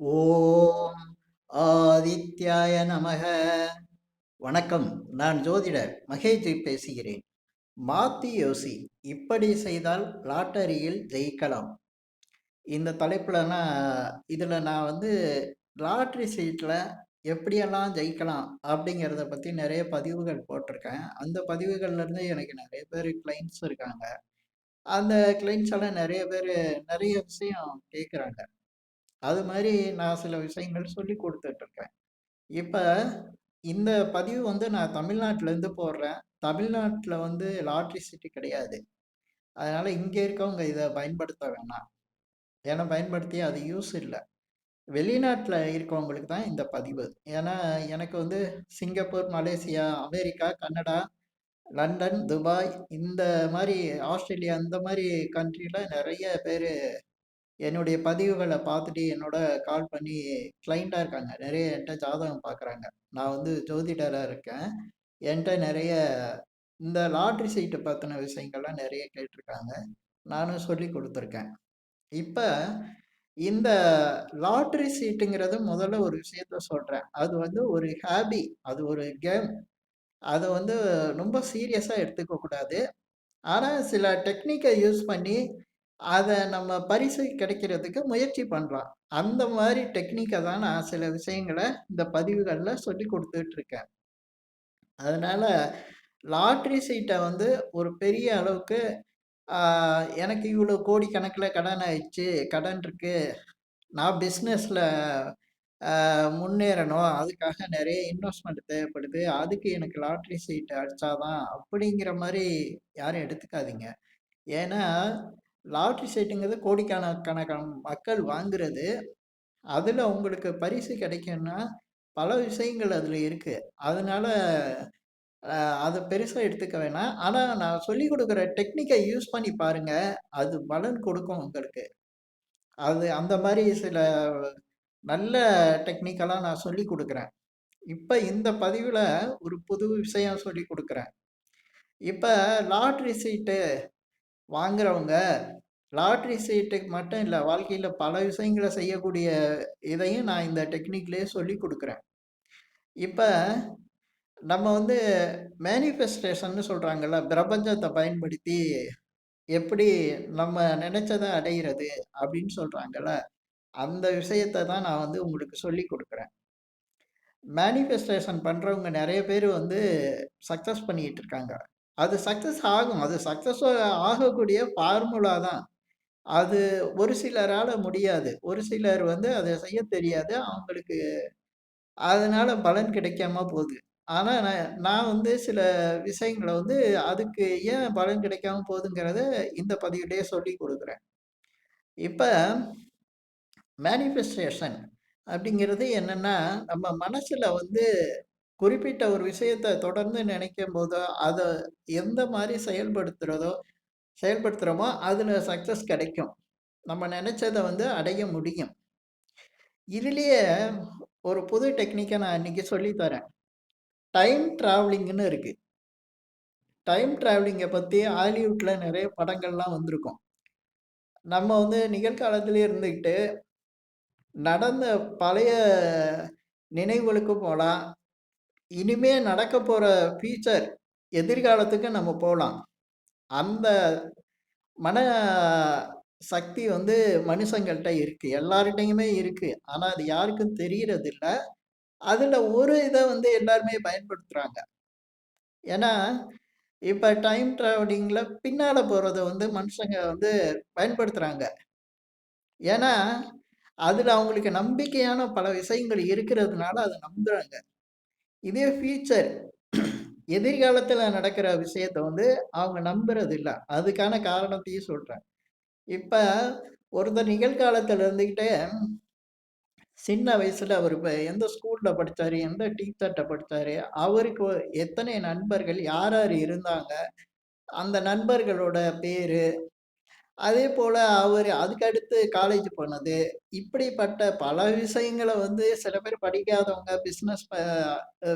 ஓம் ஆதித்யாய நமக. வணக்கம். நான் ஜோதிடர் மகேஜி பேசுகிறேன். மாத்தி யோசி, இப்படி செய்தால் லாட்டரியில் ஜெயிக்கலாம். இந்த தலைப்புலனா இதில் நான் லாட்ரி சீட்டில் எப்படியெல்லாம் ஜெயிக்கலாம் அப்படிங்கிறத பற்றி நிறைய பதிவுகள் போட்டிருக்கேன். அந்த பதிவுகள்லேருந்து எனக்கு நிறைய பேர் கிளைண்ட்ஸ் இருக்காங்க. அந்த கிளைண்ட்ஸ் எல்லாம் நிறைய பேர் நிறைய விஷயம் கேட்குறாங்க. அது மாதிரி நான் சில விஷயங்கள் சொல்லி கொடுத்துட்ருக்கேன். இப்ப இந்த பதிவு நான் தமிழ்நாட்டிலேருந்து போடுறேன். தமிழ்நாட்டில லாட்ரி சீட்டு கிடையாது. அதனால இங்க இருக்கவங்க இத பயன்படுத்த வேணாம். ஏன்னா பயன்படுத்தி அது யூஸ் இல்ல. வெளிநாட்ல இருக்கவங்களுக்கு தான் இந்த பதிவு. ஏன்னா எனக்கு Singapore, Malaysia, America, Canada, London, Dubai இந்த மாரி ஆஸ்திரேலியா இந்த மாரி கண்ட்ரில நெறைய பேரு என்னுடைய பதிவுகள பார்த்துட்டு என்னோட கால் பண்ணி கிளையண்ட்டா இருக்காங்க. நெறைய என்ட்ட ஜாதகம் பார்க்குறாங்க. நான் ஜோதிடரா இருக்கேன். என்ட்ட நெறைய இந்த லாட்ரி சீட்டு பத்தின விஷயங்கள்லாம் நெறைய கேட்டுருக்காங்க. நானும் சொல்லிக் குடுத்துருக்கேன். இப்ப இந்த லாட்ரி சீட்டுங்கிறது முதல்ல ஒரு விஷயத்த சொல்றேன். அது ஒரு ஹாபி. அது ஒரு கேம். அத ரொம்ப சீரியஸா எடுத்துக்க கூடாது. ஆனா சில டெக்னிக்க யூஸ் பண்ணி அத நம்ம பரிசு கிடைக்கிறதுக்கு முயற்சி பண்ணலாம். அந்த மாரி டெக்னிக்க தான் நான் சில விஷயங்கள இந்த பதிவுகள்ல சொல்லிக் குடுத்துட்டு இருக்கேன். அதனால லாட்ரி சீட்ட ஒரு பெரிய அளவுக்கு ஆ எனக்கு இவ்வளோ கோடிக்கணக்குல கடன் ஆயிடுச்சு, கடன் இருக்கு. நான் பிசினஸ்ல முன்னேறணும். அதுக்காக நெறைய இன்வெஸ்ட்மென்ட் தேவைப்படுது. அதுக்கு எனக்கு லாட்ரி சீட் அடிச்சா தான் அப்படிங்கிற மாரி யாரும் எடுத்துக்காதீங்க. ஏன்னா, லாட்ரி சீட்டுங்கிறது கோடிக்கணக்கான மக்கள் வாங்குறது. அதுல உங்களுக்கு பரிசு கிடைக்கும்னா, பல விஷயங்கள் அதுல இருக்கு. அதனால அ அத பெருசா எடுத்துக்க வேணாம். ஆனா நான் சொல்லிக் குடுக்குற டெக்னிக்க யூஸ் பண்ணி பாருங்க. அது பலன் கொடுக்கும் உங்களுக்கு. அது அந்த மாரி சில நல்ல டெக்னிக்கெல்லாம் நான் சொல்லிக் குடுக்குறேன். இப்ப இந்த பதிவுல ஒரு புது விஷயம் சொல்லிக் குடுக்குறேன். இப்ப லாட்ரி சீட்டு வாங்குறவங்க, லாட்ரி சீட்டுக்கு மட்டும் இல்ல, வாழ்க்கையில பல விஷயங்கள செய்யக்கூடிய இதையும் நான் இந்த டெக்னிக்லயே சொல்லிக் குடுக்குறேன். இப்ப நம்ம மேனிஃபெஸ்டேஷன்னு சொல்றாங்கல்ல, பிரபஞ்சத்த பயன்படுத்தி எப்படி நம்ம நெனைச்சத அடையிறது அப்படின்னு சொல்றாங்கல்ல, அந்த விஷயத்த தான் நான் உங்களுக்கு சொல்லிக் குடுக்குறேன். மேனிஃபெஸ்டேஷன் பண்றவங்க நெறைய பேரு சக்சஸ் பண்ணிட்டு இருக்காங்க. அது சக்சஸ் ஆகும். அது சக்சஸ் ஆகக்கூடிய ஃபார்முலா தான். அது ஒரு சிலரால முடியாது. ஒரு சிலர் அத செய்யத் தெரியாது. அவங்களுக்கு அதனால பலன் கிடைக்காம போகுது. ஆனா நான் சில விஷயங்கள அதுக்கு ஏன் பலன் கிடைக்காம போகுதுங்கிறத இந்த பதிவிலேயே சொல்லிக் குடுக்குறேன். இப்ப மேனிஃபெஸ்டேஷன் அப்படிங்கிறது என்னன்னா, நம்ம மனசுல குறிப்பிட்ட ஒரு விஷயத்த தொடர்ந்து நினைக்கும்போதோ, அத எந்த மாரி செயல்படுத்துறோமோ, அதுல சக்சஸ் கிடைக்கும். நம்ம நெனைச்சத அடைய முடியும். இதுலயே ஒரு புது டெக்னிக்க நான் இன்னைக்கு சொல்லி தரேன். டைம் டிராவலிங்ன்னு இருக்கு. டைம் டிராவலிங்க பத்தி ஹாலிவுட்ல நெறைய படங்கள்லாம் வந்திருக்கும். நம்ம நிகழ்காலத்திலே இருந்துகிட்டு, நடந்த பழைய நினைவுகளுக்கு போலாம். இனிமே நடக்கப் போற ஃபியூச்சர் எதிர்காலத்துக்கு நம்ம போலாம். அந்த மன சக்தி மனுஷங்கள்ட்ட இருக்கு. எல்லார்ட்டயுமே இருக்கு. ஆனா அது யாருக்கும் தெரியறதில்ல. அதுல ஒரு இத எல்லாருமே பயன்படுத்துறாங்க. ஏன்னா, இப்ப டைம் டிராவலிங்ல பின்னால போறத மனுஷங்க பயன்படுத்துறாங்க. ஏன்னா, அதுல அவங்களுக்கு நம்பிக்கையான பல விஷயங்கள் இருக்கிறதுனால அத நம்புறாங்க. இதே ஃபியூச்சர் எதிர்காலத்துல நடக்கிற விஷயத்த அவங்க நம்புறதில்ல. அதுக்கான காரணத்தையும் சொல்றேன். இப்ப ஒருத்தர் நிகழ்காலத்துல இருந்துகிட்டே சின்ன வயசுல அவரு இப்ப எந்த ஸ்கூல்ல படிச்சாரு, எந்த டீச்சர்ட்ட படிச்சாரு, அவருக்கு எத்தனை நண்பர்கள், யார் யார் இருந்தாங்க, அந்த நண்பர்களோட பேரு, அதேபோல அவரு அதுக்கடுத்து காலேஜ் போனது, இப்படிப்பட்ட பல விஷயங்கள சில பேர் படிக்காதவங்க பிசினஸ்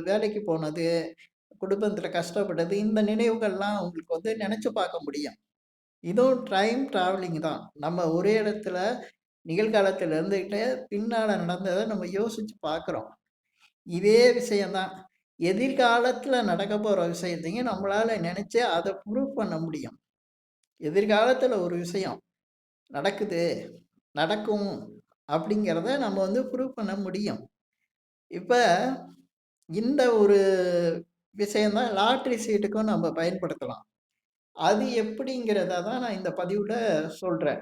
வேலைக்கு போனது, குடும்பத்துல கஷ்டப்பட்டது, இந்த நினைவுகள்லாம் உங்களுக்கு நெனச்சு பார்க்க முடியும். இதுவும் டைம் டிராவலிங் தான். நம்ம ஒரே இடத்துல நிகழ்காலத்தில் இருந்துக்கிட்டே பின்னால் நடந்ததை நம்ம யோசித்து பார்க்குறோம். இதே விஷயந்தான் எதிர்காலத்தில் நடக்க போகிற விஷயத்தையும் நம்மளால் நினச்சி அதை ப்ரூவ் பண்ண முடியும். எதிர்காலத்தில் ஒரு விஷயம் நடக்குது, நடக்கும் அப்படிங்கிறத நம்ம வந்து ப்ரூவ் பண்ண முடியும். இப்போ இந்த ஒரு விஷயந்தான் லாட்ரி சீட்டுக்கும் நம்ம பயன்படுத்தலாம். அது எப்படிங்கிறத தான் நான் இந்த பதிவில் சொல்கிறேன்.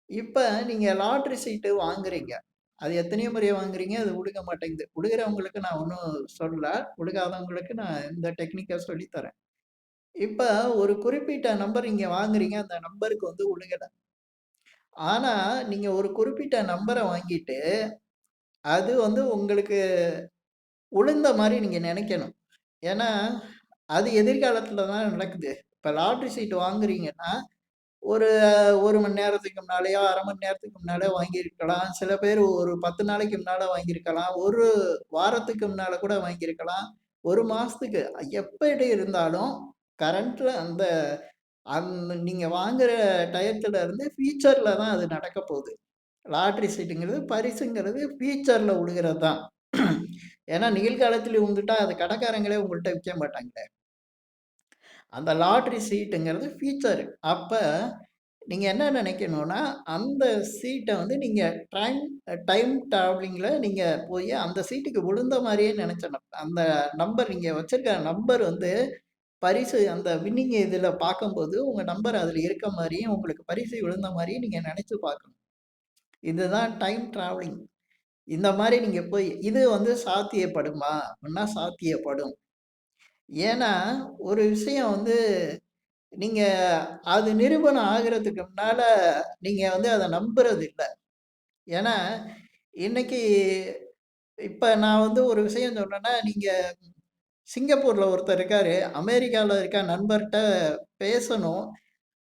இப்போ நீங்கள் லாட்ரி சீட்டு வாங்குறீங்க. அது எத்தனையோ முறை வாங்குறீங்க, அது உழுக மாட்டேங்குது. உழுகிறவங்களுக்கு நான் ஒன்றும் சொல்லல. உழுகாதவங்களுக்கு நான் இந்த டெக்னிக்கை சொல்லித்தரேன். இப்போ ஒரு குறிப்பிட்ட நம்பர் நீங்க வாங்குறீங்க, அந்த நம்பருக்கு வந்து உழுகல. ஆனா, நீங்க ஒரு குறிப்பிட்ட நம்பரை வாங்கிட்டு, அது வந்து உங்களுக்கு உளுந்த மாரி நீங்க நெனைக்கணும். ஏன்னா, அது எதிர்காலத்துல தான் நடக்குது. இப்ப லாட்டரி சீட் வாங்குறீங்கன்னா, ஒரு 1 மணி நேரத்துக்கு முன்னாலயோ, 1/2 மணி நேரத்துக்கு முன்னால வாங்கியிருக்கலாம். சில பேர் ஒரு 10 நாளைக்கு முன்னால வாங்கியிருக்கலாம். 1 வாரத்துக்கு முன்னால கூட வாங்கியிருக்கலாம். 1 மாசத்துக்கு எப்படி இருந்தாலும், கரண்ட்ல அந்த நீங்க வாங்குற டயத்துல இருந்து ஃபியூச்சர்ல தான் அது நடக்க போகுது. லாட்டரி சீட்டுங்கிறது, பரிசுங்கிறது ஃபியூச்சர்ல விழுகிறது தான். ஏன்னா நிகழ்காலத்தில விழுந்துட்டா அது கடைக்காரங்களே உங்கள்ட்ட விக்க மாட்டாங்களே. அந்த லாட்டரி சீட்டுங்கிறது ஃபியூச்சர். அப்ப நீங்க என்ன நினைக்கணும்னா, அந்த சீட்ட வந்து நீங்க டைம் டைம் டிராவலிங்ல நீங்க போய் அந்த சீட்டுக்கு விழுந்த மாரியே நினைச்சணும். அந்த நம்பர் நீங்க வச்சிருக்க நம்பர் வந்து பரிசு அந்த வின்னிங் இதில பார்க்கும்போது, உங்க நம்பர் அதில இருக்க மாரியும், உங்களுக்கு பரிசு விழுந்த மாரியும் நீங்க நெனச்சு பார்க்கணும். இதுதான் டைம் டிராவலிங். இந்த மாரி நீங்க போய் இது வந்து சாத்தியப்படுமா? அப்டின்னா சாத்தியப்படும். ஏன்னா, ஒரு விஷயம் வந்து நீங்க அது நிரூபணம் ஆகுறதுக்கு முன்னால, நீங்க வந்து அத நம்புறது இல்ல. ஏன்னா, இன்னைக்கு இப்ப நான் வந்து ஒரு விஷயம் சொல்றேன்னா, நீங்க சிங்கப்பூர்ல ஒருத்தர் இருக்காரு. அமெரிக்கால இருக்க நண்பர்ட்ட பேசணும்.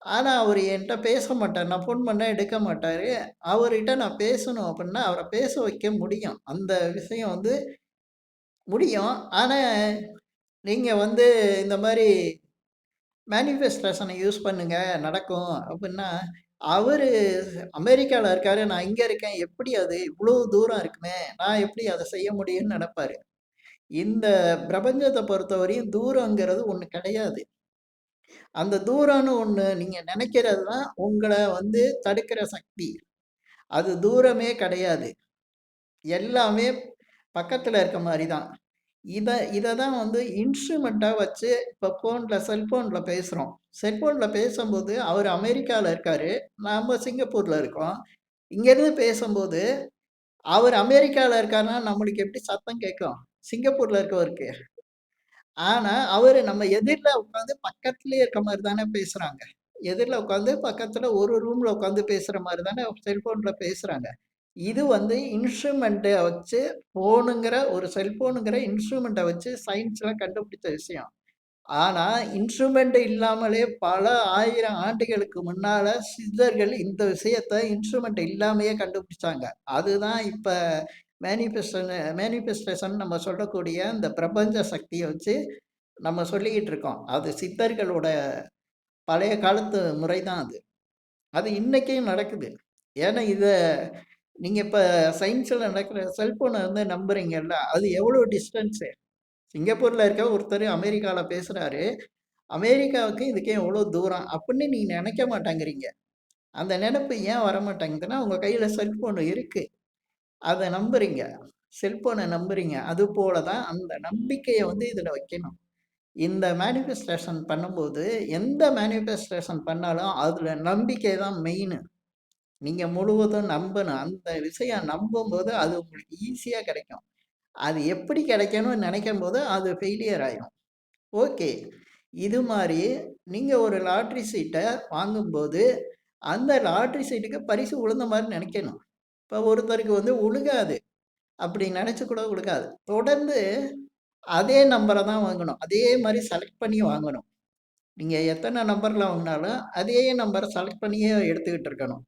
ஆனா, அவரு என்ட்ட பேச மாட்டாரு. நான் ஃபோன் பண்ணா எடுக்க மாட்டாரு. அவர்கிட்ட நான் பேசணும் அப்டின்னா, அவர பேச வைக்க முடியும். அந்த விஷயம் வந்து முடியும். ஆனா, நீங்க வந்து இந்த மாரி மேனிஃபெஸ்டேஷன யூஸ் பண்ணுங்க, நடக்கும் அப்டின்னா, அவரு அமெரிக்கால இருக்காரு. நான் இங்க இருக்கேன். எப்படி அது இவ்ளோ தூரம் இருக்குமே! நான் எப்படி அத செய்ய முடியும்னு நெனப்பாரு. இந்த பிரபஞ்சத்த பொறுத்தவரையும் தூரங்கிறது ஒண்ணு கிடையாது. அந்த தூரம்னு ஒண்ணு நீங்க நெனைக்கிறது தான் உங்கள வந்து தடுக்கிற சக்தி. அது தூரமே கிடையாது. எல்லாமே பக்கத்துல இருக்க மாரி தான். இத இத தான் வந்து இன்ஸ்ட்ருமென்ட்டா வச்சு இப்ப செல்ஃபோன்ல பேசுறோம். செல்ஃபோன்ல பேசும்போது அவரு அமெரிக்கால இருக்காரு. நாம சிங்கப்பூர்ல இருக்கோம். இங்கேருந்து பேசும்போது, அவரு அமெரிக்கால இருக்காருன்னா, நம்மளுக்கு எப்படி சத்தம் கேட்கும்? சிங்கப்பூர்ல இருக்கவருக்கு. ஆனா, அவரு நம்ம எதிர்ல உட்காந்து பக்கத்திலேயே இருக்க மாரி தானே பேசுறாங்க. எதிர்ல உட்காந்து பக்கத்துல ஒரு ரூம்ல உட்காந்து பேசுற மாரி தானே செல்ஃபோன்ல பேசுறாங்க. இது வந்து இன்ஸ்ட்ருமெண்ட்ட வச்சு ஃபோனுங்கிற ஒரு செல்ஃபோனுங்கிற இன்ஸ்ட்ருமெண்ட்ட வச்சு சயின்ஸ்ல கண்டுபிடிச்ச விஷயம். ஆனா, இன்ஸ்ட்ருமெண்ட் இல்லாமலே பல 1000 ஆண்டுகளுக்கு முன்னால சித்தர்கள் இந்த விஷயத்த இன்ஸ்ட்ருமெண்ட் இல்லாமயே கண்டுபிடிச்சாங்க. அதுதான் இப்ப மேனிஃபெஸ்டேஷன் நம்ம சொல்லக்கூடிய இந்த பிரபஞ்ச சக்திய வச்சு நம்ம சொல்லிக்கிட்டு இருக்கோம். அது சித்தர்களோட பழைய காலத்து முறை தான் அது. அது இன்னைக்கும் நடக்குது. ஏன்னா, நீங்க இப்ப சயின்ஸ்ல நடக்கிற செல்ஃபோன வந்து நம்புறீங்கல்ல, அது எவ்வளோ டிஸ்டன்ஸு? சிங்கப்பூர்ல இருக்க ஒருத்தர் அமெரிக்கால பேசுறாரு. அமெரிக்காவுக்கு இதுக்கு எவ்வளோ தூரம் அப்படின்னு நீங்க நெனைக்க மாட்டேங்கிறீங்க. அந்த நெனப்பு ஏன் வரமாட்டேங்குதுன்னா, உங்க கையில செல்ஃபோன் இருக்கு. அத நம்புறீங்க. செல்ஃபோன நம்புறீங்க. அதுபோல தான் அந்த நம்பிக்கைய வந்து இதுல வைக்கணும். இந்த மேனிஃபெஸ்டேஷன் பண்ணும்போது, எந்த மேனிஃபெஸ்டேஷன் பண்ணாலும் அதுல நம்பிக்கை தான் மெயினு. நீங்க முழுவதும் நம்பணும். அந்த விஷயம் நம்பும்போது அது உங்களுக்கு ஈஸியா கிடைக்கும். அது எப்படி கிடைக்கணும்னு நெனைக்கும்போது அது ஃபெயிலியர் ஆயிரும். ஓகே. இது மாரி நீங்க ஒரு லாட்டரி சீட்ட வாங்கும்போது, அந்த லாட்டரி சீட்டுக்கு பரிசு விழுந்த மாரி நெனைக்கணும். இப்ப ஒருத்தருக்கு வந்து உழுகாது. அப்படி நெனச்சு கூட உழுகாது. தொடர்ந்து அதே நம்பர தான் வாங்கணும். அதே மாரி செலக்ட் பண்ணி வாங்கணும். நீங்க எத்தன நம்பர்ல வாங்குனாலும், அதே நம்பர செலக்ட் பண்ணியே எடுத்துக்கிட்டு இருக்கணும்.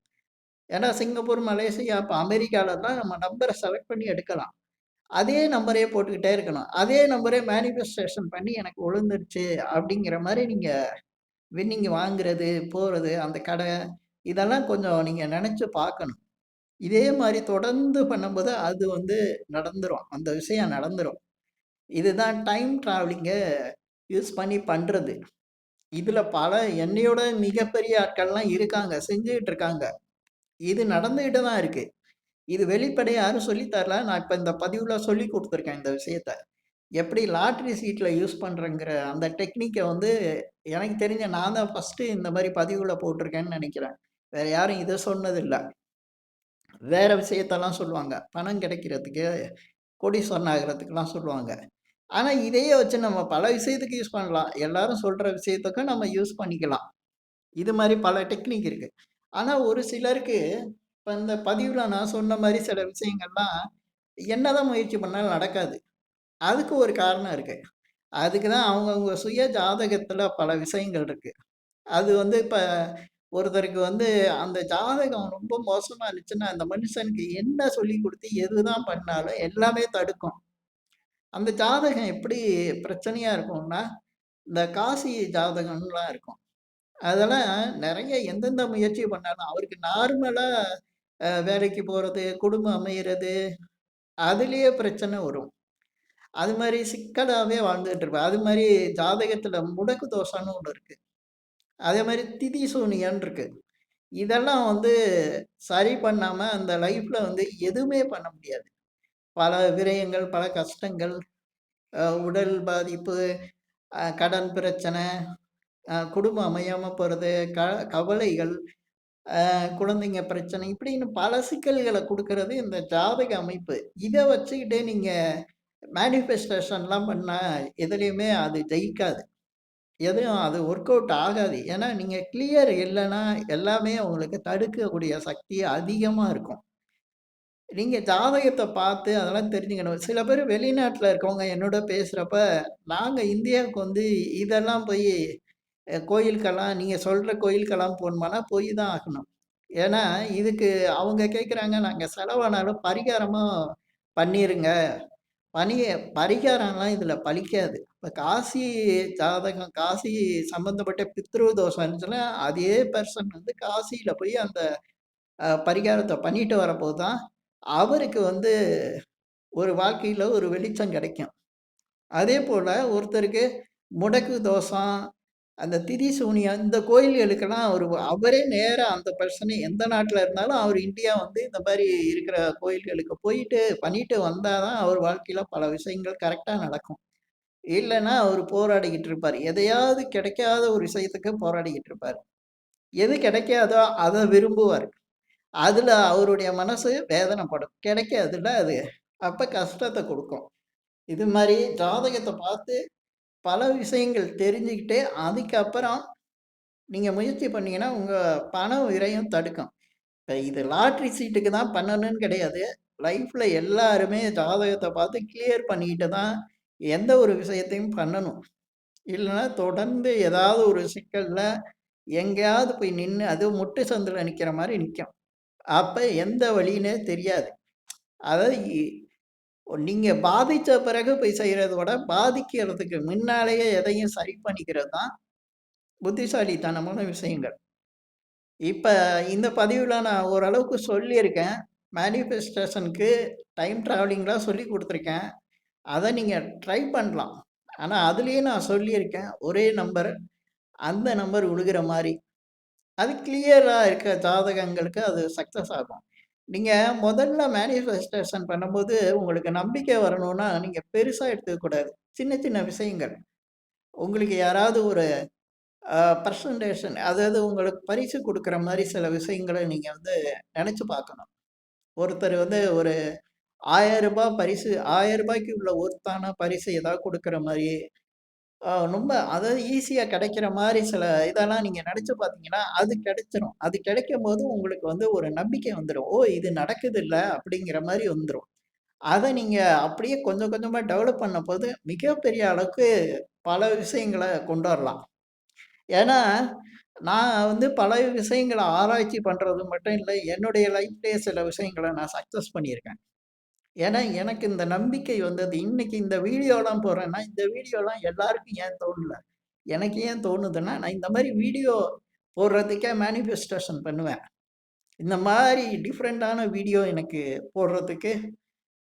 ஏன்னா சிங்கப்பூர், மலேசியா, இப்ப அமெரிக்காலலாம் நம்ம நம்பர செலக்ட் பண்ணி எடுக்கலாம். அதே நம்பரே போட்டுக்கிட்டே இருக்கணும். அதே நம்பரே மேனிஃபெஸ்டேஷன் பண்ணி எனக்கு விழுந்துருச்சு அப்படிங்கிற மாரி நீங்க வின்னிங் வாங்குறது, போறது, அந்த கடை இதெல்லாம் கொஞ்சம் நீங்க நெனச்சு பார்க்கணும். இதே மாரி தொடர்ந்து பண்ணும்போது அது வந்து நடந்துரும். அந்த விஷயம் நடந்துரும். இதுதான் டைம் டிராவலிங்க யூஸ் பண்ணி பண்றது. இதுல பல என்னையோட மிகப்பெரிய ஆட்கள்லாம் இருக்காங்க. செஞ்சுகிட்டு இருக்காங்க. இது நடந்துகிட்டு தான் இருக்கு. இது வெளிப்படையா யாரும் சொல்லி தரல. நான் இப்ப இந்த பதிவுல சொல்லிக் குடுத்துருக்கேன் இந்த விஷயத்த. எப்படி லாட்டரி சீட்ல யூஸ் பண்றேங்கிற அந்த டெக்னிக்க வந்து எனக்கு தெரிஞ்ச நான் தான் ஃபர்ஸ்ட்டு இந்த மாரி பதிவுகள போட்டிருக்கேன்னு நெனைக்கிறேன். வேற யாரும் இத சொன்னதில்ல. வேற விஷயத்தெல்லாம் சொல்லுவாங்க. பணம் கிடைக்கிறதுக்கு, கோடீஸ்வரன் ஆகுறதுக்குலாம் சொல்லுவாங்க. ஆனா, இதையே வச்சு நம்ம பல விஷயத்துக்கு யூஸ் பண்ணலாம். எல்லாரும் சொல்ற விஷயத்துக்கும் நம்ம யூஸ் பண்ணிக்கலாம். இது மாரி பல டெக்னிக் இருக்கு. ஆனா, ஒரு சிலருக்கு இப்ப இந்த பதிவுல நான் சொன்ன மாரி சில விஷயங்கள்லாம் என்னதான் முயற்சி பண்ணாலும் நடக்காது. அதுக்கு ஒரு காரணம் இருக்கு. அதுக்கு தான் அவங்கவங்க சுய ஜாதகத்துல பல விஷயங்கள் இருக்கு. அது வந்து இப்ப ஒருத்தருக்கு வந்து அந்த ஜாதகம் ரொம்ப மோசமா இருந்துச்சுன்னா, அந்த மனுஷனுக்கு என்ன சொல்லிக் குடுத்து, எதுதான் பண்ணாலும் எல்லாமே தடுக்கும். அந்த ஜாதகம் எப்படி பிரச்சனையா இருக்கும்னா, இந்த காசி ஜாதகம்லாம் இருக்கும். அதெல்லாம் நெறைய எந்தெந்த முயற்சி பண்ணாலும், அவருக்கு நார்மலா வேலைக்கு போறது, குடும்பம் அமையறது, அதிலேயே பிரச்சனை வரும். அது மாரி சிக்கலாவே வாழ்ந்துட்டு இருப்பார். அது மாரி ஜாதகத்துல முடக்கு தோஷம்னு ஒண்ணு இருக்கு. அதே மாரி திதி சூனியம்ன்னு இருக்கு. இதெல்லாம் வந்து சரி பண்ணாம அந்த லைஃப்ல வந்து எதுவுமே பண்ண முடியாது. பல விரயங்கள், பல கஷ்டங்கள், உடல் பாதிப்பு, கடன் பிரச்சனை, குடும்பம் அமையாம போறது, கவலைகள், குழந்தைங்க பிரச்சனை இப்படின்னு பல சிக்கல்கள குடுக்குறது இந்த ஜாதக அமைப்பு. இத வச்சுக்கிட்டு நீங்க மேனிஃபெஸ்டேஷன்லாம் பண்ணா எதுலயுமே அது ஜெயிக்காது. எதுவும் அது ஒர்க் அவுட் ஆகாது. ஏன்னா நீங்க கிளியர் இல்லன்னா எல்லாமே உங்களுக்கு தடுக்கக்கூடிய சக்தி அதிகமா இருக்கும். நீங்க ஜாதகத்த பார்த்து அதெல்லாம் தெரிஞ்சுக்கணும். சில பேர் வெளிநாட்ல இருக்கவங்க என்னோட பேசுறப்ப, நாங்க இந்தியாவுக்கு வந்து இதெல்லாம் போய் கோயிலுக்கெல்லாம் நீங்க சொல்ற கோயிலுக்கெல்லாம் போணுமானா, போய் தான் ஆகணும். ஏன்னா, இதுக்கு அவங்க கேட்குறாங்க, நாங்க செலவானாலும் பரிகாரமா பண்ணிருங்க. பணிய பரிகாரம்லாம் இதில பலிக்காது. இப்ப காசி ஜாதகம், காசி சம்மந்தப்பட்ட பித்ரு தோஷம் இருந்துச்சுன்னா, அதே பெர்சன் வந்து காசியில போய் அந்த பரிகாரத்த பண்ணிட்டு வரப்போது தான், அவருக்கு வந்து ஒரு வாழ்க்கையில ஒரு வெளிச்சம் கிடைக்கும். அதேபோல ஒருத்தருக்கு முடக்கு தோஷம், அந்த திதி சூனியம் இந்த கோயில்களுக்கெல்லாம் அவரே நேரா அந்த பெர்சனே எந்த நாட்ல இருந்தாலும் அவர் இந்தியா வந்து இந்த மாரி இருக்கிற கோயில்களுக்கு போயிட்டு பண்ணிட்டு வந்தா தான் அவர் வாழ்க்கையில பல விஷயங்கள் கரெக்ட்டா நடக்கும். இல்லன்னா அவரு போராடிக்கிட்டு இருப்பாரு. எதையாவது கிடைக்காத ஒரு விஷயத்துக்கு போராடிக்கிட்டு இருப்பாரு. எது கிடைக்காதோ அத விரும்புவாரு. அதுல அவருடைய மனசு வேதனைப்படும். கிடைக்காதுல்ல அது. அப்ப கஷ்டத்த குடுக்கும். இது மாரி ஜாதகத்த பார்த்து பல விஷயங்கள் தெரிஞ்சுக்கிட்டு, அதுக்கப்புறம் நீங்க முயற்சி பண்ணீங்கன்னா, உங்க பண விரயம் தடுக்கும். இப்ப இது லாட்டரி சீட்டுக்கு தான் பண்ணணும்னு கிடையாது. லைஃப்ல எல்லாருமே ஜாதகத்த பார்த்து கிளியர் பண்ணிக்கிட்டு தான் எந்த ஒரு விஷயத்தையும் பண்ணணும். இல்லன்னா தொடர்ந்து ஏதாவது ஒரு சிக்கல்ல எங்கேயாவது போய் நின்னு அதுவும் முட்டு சந்துல நிக்கிற மாரி நிக்கும். அப்ப எந்த வழின்னே தெரியாது. அதாவது நீங்க பாதிச்ச பிறகு போய் செய்றத விட, பாதிக்கிறதுக்கு முன்னாலேயே எதையும் சரி பண்ணிக்கிறது தான் புத்திசாலித்தனமான விஷயங்கள். இப்ப இந்த பதிவுல நான் ஓரளவுக்கு சொல்லியிருக்கேன். மேனிஃபெஸ்டேஷனுக்கு டைம் டிராவலிங்லாம் சொல்லிக் குடுத்துருக்கேன். அத நீங்க ட்ரை பண்ணலாம். ஆனா, அதிலேயே நான் சொல்லியிருக்கேன். ஒரே நம்பர், அந்த நம்பர் விழுகிற மாரி. அது கிளியரா இருக்க ஜாதகங்களுக்கு அது சக்சஸ் ஆகும். நீங்க முதல்ல மேனிஃபெஸ்டேஷன் பண்ணும்போது, உங்களுக்கு நம்பிக்கை வரணும்னா, நீங்க பெருசா எடுத்துக்கக்கூடாது. சின்ன சின்ன விஷயங்கள். உங்களுக்கு யாராவது ஒரு பிரசன்டேஷன் அதாவது உங்களுக்கு பரிசு குடுக்குற மாரி சில விஷயங்கள நீங்க வந்து நெனச்சு பார்க்கணும். ஒருத்தர் வந்து ஒரு ரூ. 1000 பரிசு ரூ. 1000க்கு உள்ள ஒர்த்தான பரிசு ஏதாவது குடுக்குற மாரி, ரொம்ப அதாவது ஈஸியா கிடைக்கிற மாரி சில இதெல்லாம் நீங்க நெனச்சு பார்த்தீங்கன்னா, அது கிடைச்சிரும். அது கிடைக்கும்போது உங்களுக்கு வந்து ஒரு நம்பிக்கை வந்துரும். "ஓ! இது நடக்குதுல்ல" அப்படிங்கிற மாரி வந்துரும். அத நீங்க அப்படியே கொஞ்சம் கொஞ்சமா டெவலப் பண்ணும்போது, மிகப்பெரிய அளவுக்கு பல விஷயங்கள கொண்டு வரலாம். ஏன்னா, நான் வந்து பல விஷயங்கள ஆராய்ச்சி பண்றது மட்டும் இல்ல, என்னுடைய லைஃப்லயே சில விஷயங்கள நான் சக்சஸ் பண்ணியிருக்கேன். ஏன்னா, எனக்கு இந்த நம்பிக்கை வந்தது. இன்னைக்கு இந்த வீடியோலாம் போடுறேன்னா, இந்த வீடியோலாம் எல்லாருக்கும் ஏன் தோணல? எனக்கு ஏன் தோணுதுன்னா, நான் இந்த மாரி வீடியோ போடுறதுக்கே மேனிஃபெஸ்டேஷன் பண்ணுவேன். இந்த மாதிரி டிஃப்ரெண்ட்டான வீடியோ எனக்கு போடுறதுக்கு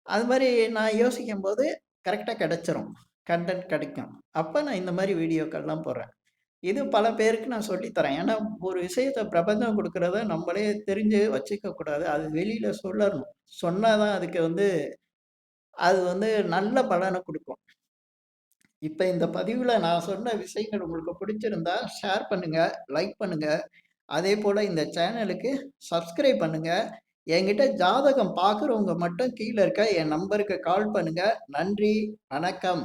அது மாதிரி நான் யோசிக்கும்போது கரெக்டாக கிடைச்சிரும். கன்டென்ட் கிடைக்கும். அப்ப நான் இந்த மாதிரி வீடியோக்கள்லாம் போடுறேன். இது பல பேருக்கு நான் சொல்லி தரேன். ஏன்னா, ஒரு விஷயத்த பிரபஞ்சம் குடுக்குறத நம்மளே தெரிஞ்சு வச்சுக்க கூடாது. அது வெளியில சொல்லணும். சொன்னா தான் அதுக்கு அது நல்ல பலன குடுக்கும். இப்ப இந்த பதிவுல நான் சொன்ன விஷயங்கள் உங்களுக்கு பிடிச்சிருந்தா, ஷேர் பண்ணுங்க, லைக் பண்ணுங்க. அதேபோல இந்த சேனலுக்கு சப்ஸ்கிரைப் பண்ணுங்க. என்கிட்ட ஜாதகம் பார்க்குறவங்க மட்டும் கீழ இருக்க என் நம்பருக்கு கால் பண்ணுங்க. நன்றி, வணக்கம்.